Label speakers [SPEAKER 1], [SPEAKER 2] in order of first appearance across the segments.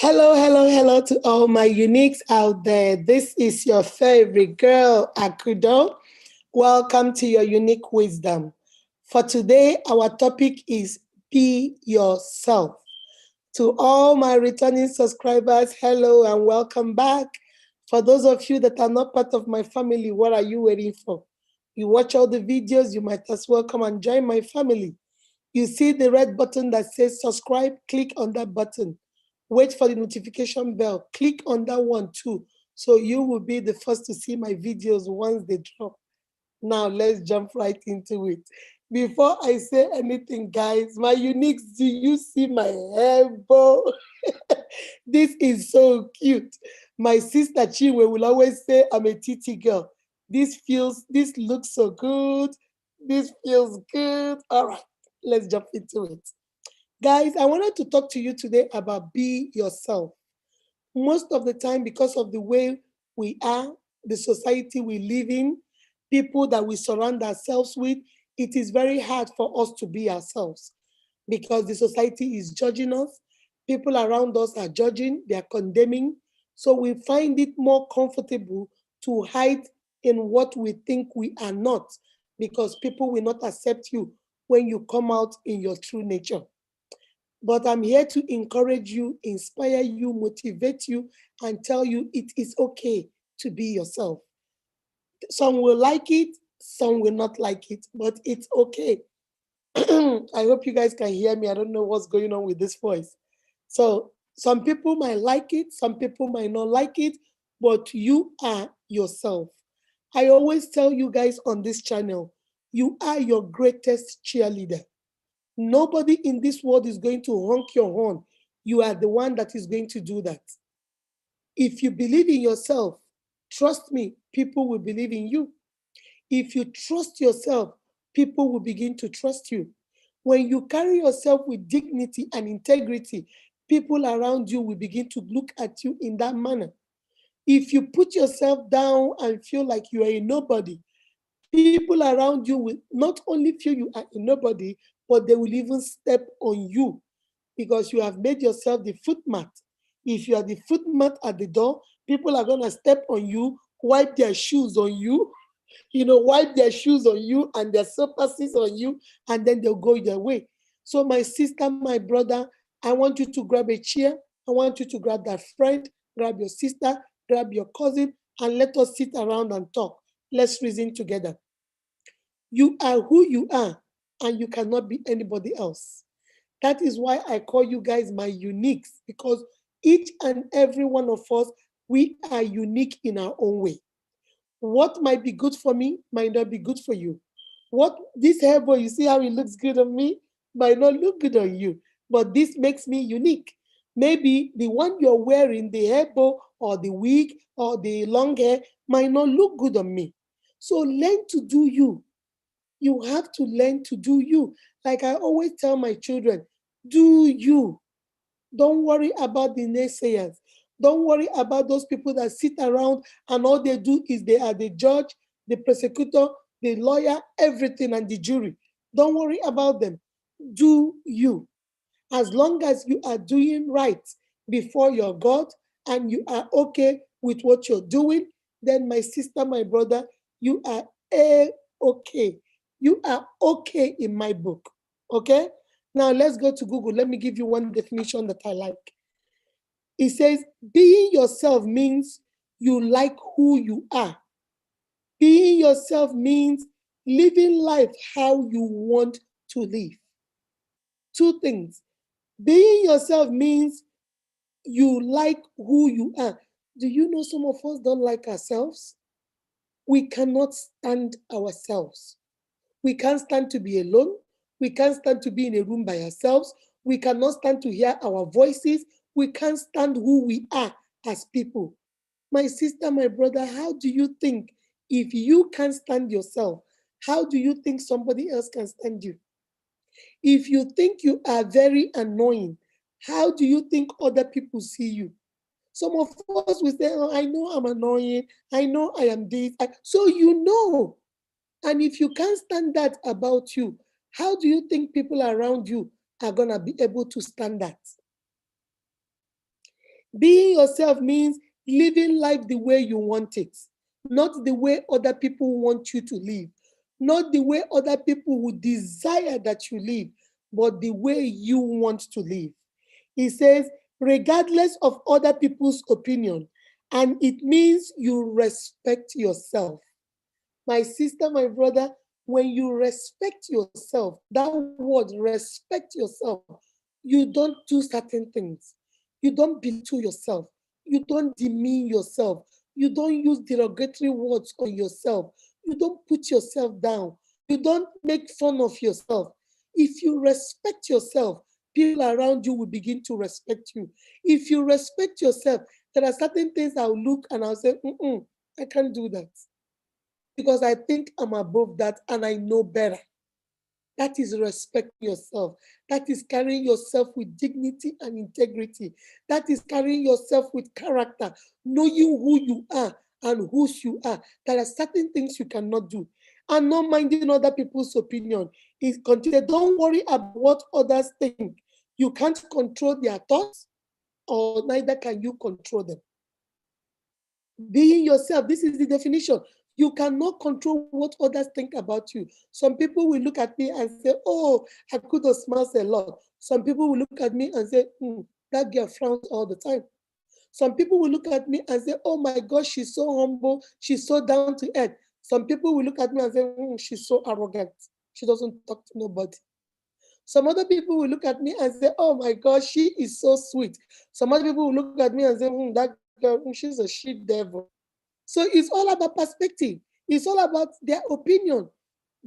[SPEAKER 1] Hello, hello, hello to all my uniques out there. This is your favorite girl, Akudo. Welcome to your unique wisdom. For today, our topic is be yourself. To all my returning subscribers, hello and welcome back. For those of you that are not part of my family, what are you waiting for? You watch all the videos, you might as well come and join my family. You see the red button that says subscribe, click on that button. Wait for the notification bell, click on that one too, so you will be the first to see my videos once they drop. Now let's jump right into it. Before I say anything, guys, my uniques, do you see my hair bow? This is so cute. My sister Chinwe will always say I'm a TT girl. This looks so good. This feels good. All right, let's jump into it. Guys, I wanted to talk to you today about be yourself. Most of the time, because of the way we are, the society we live in, people that we surround ourselves with, it is very hard for us to be ourselves because the society is judging us. People around us are judging, they are condemning. So we find it more comfortable to hide in what we think we are not because people will not accept you when you come out in your true nature. But I'm here to encourage you, inspire you, motivate you, and tell you it is okay to be yourself. Some will like it, some will not like it, but it's okay. I hope you guys can hear me. I don't know what's going on with this voice. So, some people might like it, some people might not like it, but you are yourself. I always tell you guys on this channel, you are your greatest cheerleader. Nobody in this world is going to honk your horn. You are the one that is going to do that. If you believe in yourself, trust me, people will believe in you. If you trust yourself, people will begin to trust you. When you carry yourself with dignity and integrity, people around you will begin to look at you in that manner. If you put yourself down and feel like you are a nobody, people around you will not only feel you are a nobody, but they will even step on you because you have made yourself the footmat. If you are the footmat at the door, people are going to step on you, wipe their shoes on you, wipe their shoes on you and their surfaces on you, and then they'll go their way. So, my sister, my brother, I want you to grab a chair. I want you to grab that friend, grab your sister, grab your cousin, and let us sit around and talk. Let's reason together. You are who you are, and you cannot be anybody else. That is why I call you guys my uniques, because each and every one of us, we are unique in our own way. What might be good for me might not be good for you. What this hair boy, you see how it looks good on me, might not look good on you. But this makes me unique. Maybe the one you're wearing, the hair bow or the wig or the long hair, might not look good on me. So learn to do you. You have to learn to do you. Like I always tell my children, do you. Don't worry about the naysayers. Don't worry about those people that sit around and all they do is they are the judge, the prosecutor, the lawyer, everything, and the jury. Don't worry about them. Do you. As long as you are doing right before your God and you are okay with what you're doing, then my sister, my brother, you are okay. You are okay in my book. Okay? Now let's go to Google. Let me give you one definition that I like. It says, being yourself means you like who you are. Being yourself means living life how you want to live. Two things. Being yourself means you like who you are. Do you know some of us don't like ourselves? We cannot stand ourselves. We can't stand to be alone. We can't stand to be in a room by ourselves. We cannot stand to hear our voices. We can't stand who we are as people. My sister, my brother, how do you think if you can't stand yourself, how do you think somebody else can stand you? If you think you are very annoying, how do you think other people see you? Some of us will say, oh, I know I'm annoying. I know I am this. So you know. And if you can't stand that about you, how do you think people around you are going to be able to stand that? Being yourself means living life the way you want it, not the way other people want you to live, not the way other people would desire that you live, but the way you want to live. He says, regardless of other people's opinion, and it means you respect yourself. My sister, my brother, when you respect yourself, that word respect yourself, you don't do certain things. You don't belittle yourself. You don't demean yourself. You don't use derogatory words on yourself. You don't put yourself down. You don't make fun of yourself. If you respect yourself, people around you will begin to respect you. If you respect yourself, there are certain things I'll look and I'll say, I can't do that because I think I'm above that and I know better. That is respecting yourself. That is carrying yourself with dignity and integrity. That is carrying yourself with character, knowing who you are and whose you are. There are certain things you cannot do. And not minding other people's opinion. Don't worry about what others think. You can't control their thoughts, or neither can you control them. Being yourself, this is the definition. You cannot control what others think about you. Some people will look at me and say, oh, Akudo smiles a lot. Some people will look at me and say, that girl frowns all the time. Some people will look at me and say, oh my gosh, she's so humble, she's so down to earth. Some people will look at me and say, she's so arrogant. She doesn't talk to nobody. Some other people will look at me and say, oh my gosh, she is so sweet. Some other people will look at me and say, that girl, she's a shit devil. So it's all about perspective. It's all about their opinion.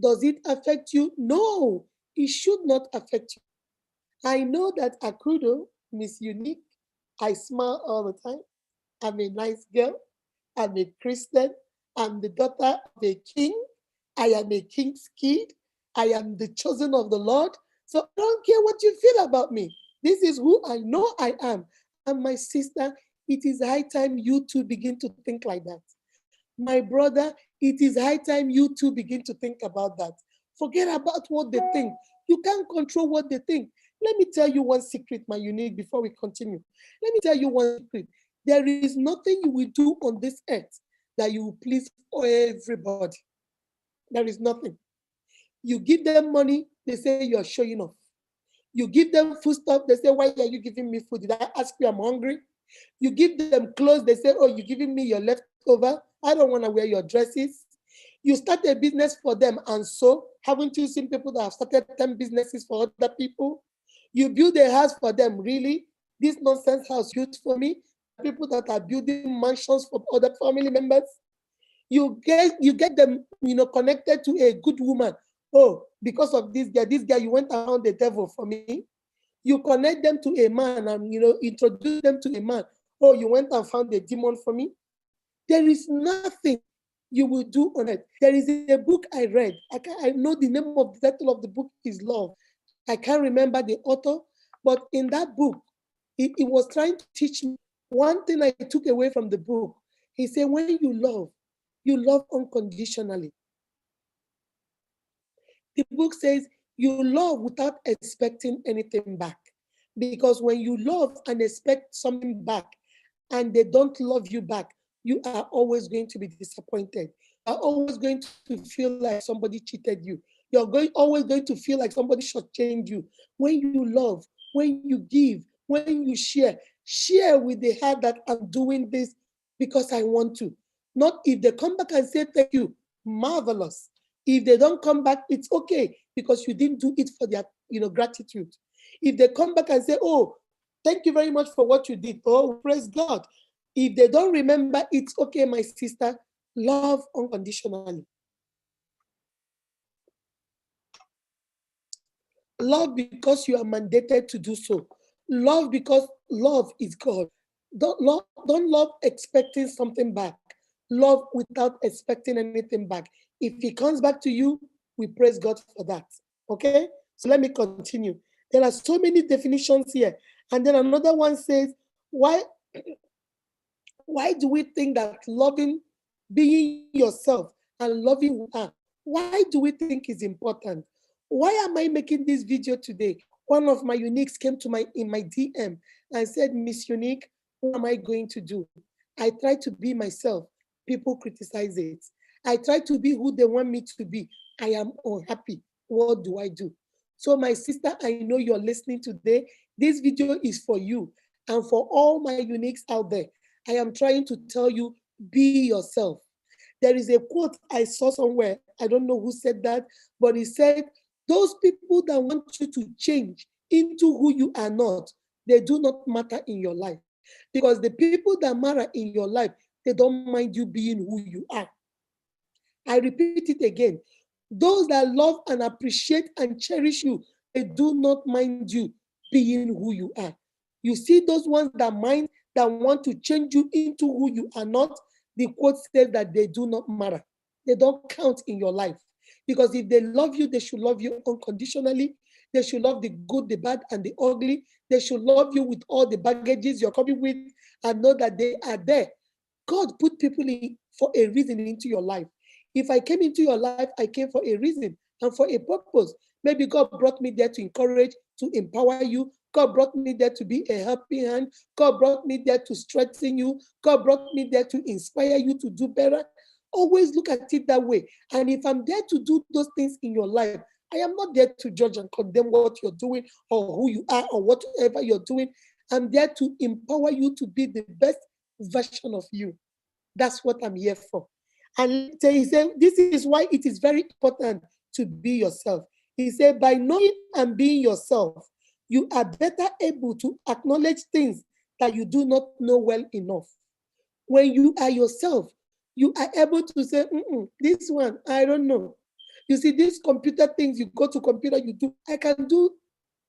[SPEAKER 1] Does it affect you? No, it should not affect you. I know that Akudo, Miss Unique, I smile all the time. I'm a nice girl. I'm a Christian. I'm the daughter of a king. I am a king's kid. I am the chosen of the Lord. So I don't care what you feel about me. This is who I know I am. And my sister, it is high time you too begin to think like that. My brother, it is high time you too begin to think about that. Forget about what they think. You can't control what they think. Let me tell you one secret, my unique, before we continue. Let me tell you one secret. There is nothing you will do on this earth that you will please everybody. There is nothing. You give them money, they say you're showing off. You give them food stuff, they say, why are you giving me food? Did I ask you I'm hungry? You give them clothes, they say, oh, you're giving me your leftover. I don't want to wear your dresses. You start a business for them, and so haven't you seen people that have started 10 businesses for other people? You build a house for them, really? This nonsense house built for me? There are people that are building mansions for other family members. You get them, connected to a good woman. Oh, because of this guy, you went around the devil for me. You connect them to a man and introduce them to a man. Oh, you went and found a demon for me. There is nothing you will do on it. There is a book I read. I know the name of the title of the book is Love. I can't remember the author, but in that book, it was trying to teach me one thing I took away from the book. He said, when you love unconditionally. The book says you love without expecting anything back. Because when you love and expect something back and they don't love you back, you are always going to be disappointed. You are always going to feel like somebody cheated you. You're always going to feel like somebody shortchanged you. When you love, when you give, when you share with the heart that I'm doing this because I want to. Not if they come back and say thank you, marvelous. If they don't come back, it's okay because you didn't do it for their gratitude. If they come back and say, oh, thank you very much for what you did. Oh, praise God. If they don't remember, it's okay, my sister. Love unconditionally. Love because you are mandated to do so. Love because love is God. Don't love expecting something back. Love without expecting anything back. If he comes back to you, we praise God for that. Okay? So let me continue. There are so many definitions here. And then another one says, why do we think that loving, being yourself and loving who you are, why do we think is important? Why am I making this video today? One of my uniques came to in my DM and said, Miss Unique, what am I going to do? I try to be myself. People criticize it. I try to be who they want me to be. I am unhappy. What do I do? So, my sister, I know you're listening today. This video is for you and for all my uniques out there. I am trying to tell you, be yourself. There is a quote I saw somewhere. I don't know who said that, but he said, those people that want you to change into who you are not, they do not matter in your life. Because the people that matter in your life, they don't mind you being who you are. I repeat it again. Those that love and appreciate and cherish you, they do not mind you being who you are. You see those ones that mind, that want to change you into who you are not, the quote says that they do not matter. They don't count in your life. Because if they love you, they should love you unconditionally. They should love the good, the bad, and the ugly. They should love you with all the baggages you're coming with and know that they are there. God put people in for a reason into your life. If I came into your life, I came for a reason and for a purpose. Maybe God brought me there to encourage, to empower you. God brought me there to be a helping hand. God brought me there to strengthen you. God brought me there to inspire you to do better. Always look at it that way. And if I'm there to do those things in your life, I am not there to judge and condemn what you're doing or who you are or whatever you're doing. I'm there to empower you to be the best version of you. That's what I'm here for. And he said, this is why it is very important to be yourself. He said, by knowing and being yourself, you are better able to acknowledge things that you do not know well enough. When you are yourself, you are able to say, this one, I don't know. You see, these computer things, you go to computer, you do, I can do,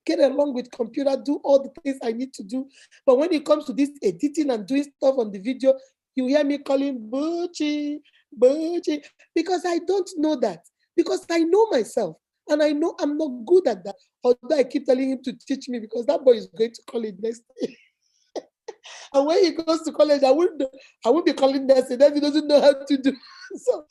[SPEAKER 1] get along with computer, do all the things I need to do. But when it comes to this editing and doing stuff on the video, you hear me calling Bucci, Bucci, because I don't know that. Because I know myself. And I know I'm not good at that. Although I keep telling him to teach me because that boy is going to college next year. And when he goes to college, I won't be calling next year. Then he doesn't know how to do. So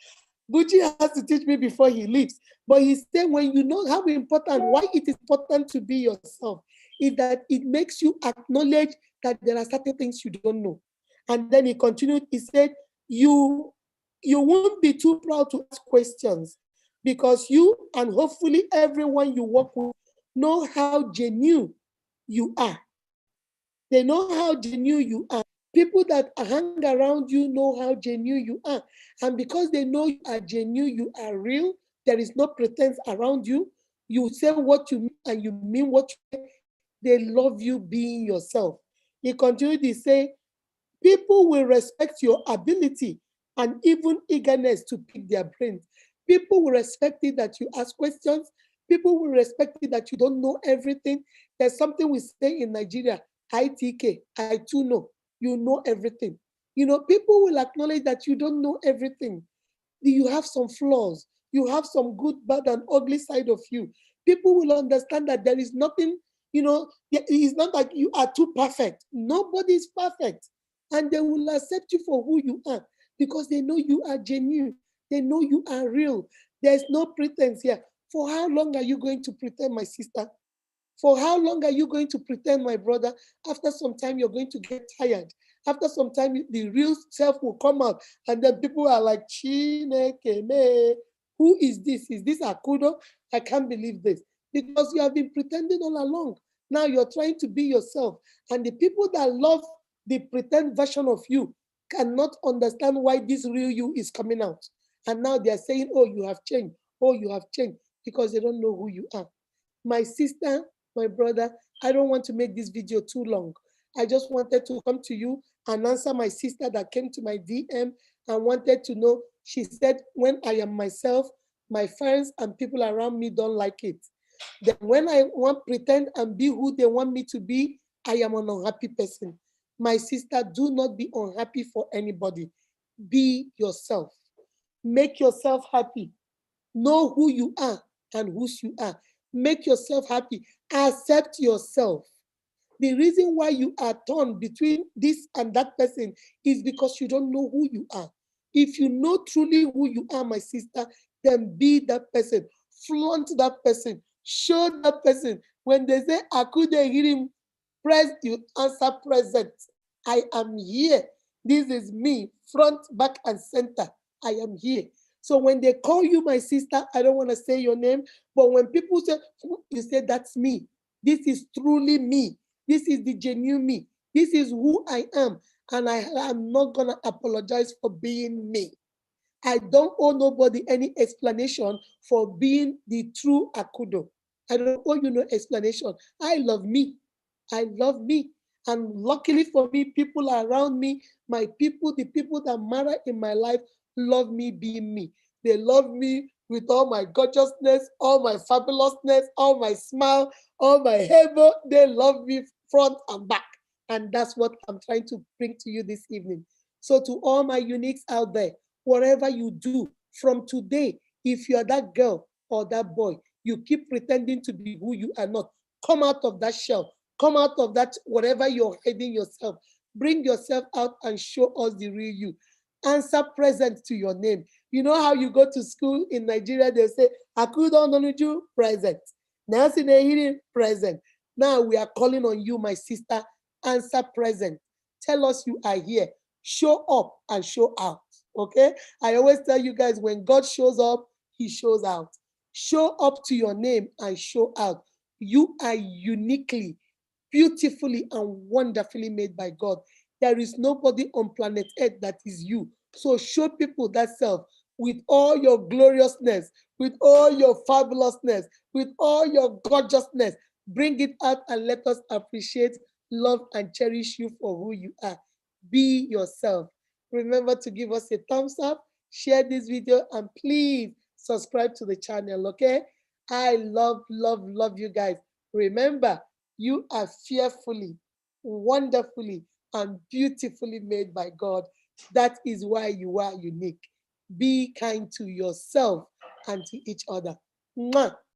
[SPEAKER 1] Bucci has to teach me before he leaves. But he said, when you know how important, why it is important to be yourself, is that it makes you acknowledge that there are certain things you don't know. And then he continued, he said, you won't be too proud to ask questions because you and hopefully everyone you work with know how genuine you are. They know how genuine you are. People that hang around you know how genuine you are. And because they know you are genuine, you are real, there is no pretense around you. You say what you mean and you mean what you say. They love you being yourself. He continued to say, people will respect your ability and even eagerness to pick their brains. People will respect it that you ask questions. People will respect it that you don't know everything. There's something we say in Nigeria, ITK, I too know. You know everything. You know, people will acknowledge that you don't know everything. You have some flaws. You have some good, bad, and ugly side of you. People will understand that there is nothing, it's not like you are too perfect. Nobody is perfect. And they will accept you for who you are because they know you are genuine. They know you are real. There's no pretense here. For how long are you going to pretend, my sister? For how long are you going to pretend, my brother? After some time, you're going to get tired. After some time, the real self will come out. And then people are like, Chineke me. Who is this? Is this Akudo? I can't believe this. Because you have been pretending all along. Now you're trying to be yourself. And the people that love the pretend version of you cannot understand why this real you is coming out. And now they're saying, oh, you have changed. Oh, you have changed. Because they don't know who you are. My sister, my brother, I don't want to make this video too long. I just wanted to come to you and answer my sister that came to my DM and wanted to know. She said, when I am myself, my friends and people around me don't like it. Then when I want to pretend and be who they want me to be, I am an unhappy person. My sister, do not be unhappy for anybody. Be yourself. Make yourself happy. Know who you are and whose you are. Make yourself happy. Accept yourself. The reason why you are torn between this and that person is because you don't know who you are. If you know truly who you are, my sister, then be that person. Flaunt that person. Show that person. When they say, I couldn't hear him, press, you answer present. I am here. This is me, front, back, and center. I am here. So when they call you my sister, I don't want to say your name, but when people say, you say, that's me. This is truly me. This is the genuine me. This is who I am. And I am not going to apologize for being me. I don't owe nobody any explanation for being the true Akudo. I don't owe you no explanation. I love me. I love me. And luckily for me, people around me, my people, the people that matter in my life, love me being me. They love me with all my gorgeousness, all my fabulousness, all my smile, all my hair. They love me front and back. And that's what I'm trying to bring to you this evening. So to all my uniques out there, whatever you do from today, if you're that girl or that boy, you keep pretending to be who you are not. Come out of that shell. Come out of that, whatever you're hiding yourself. Bring yourself out and show us the real you. Answer present to your name. You know how you go to school in Nigeria, they say, Akudo Nonuju, present. Nancy Nehiri, present. Now we are calling on you, my sister. Answer present. Tell us you are here. Show up and show out. Okay? I always tell you guys, when God shows up, he shows out. Show up to your name and show out. You are uniquely, beautifully, and wonderfully made by God. There is nobody on planet Earth that is you. So show people that self with all your gloriousness, with all your fabulousness, with all your gorgeousness. Bring it out and let us appreciate, love, and cherish you for who you are. Be yourself. Remember to give us a thumbs up, share this video, and please subscribe to the channel, okay? I love, love, love you guys. Remember, you are fearfully, wonderfully, and beautifully made by God. That is why you are unique. Be kind to yourself and to each other. Mwah.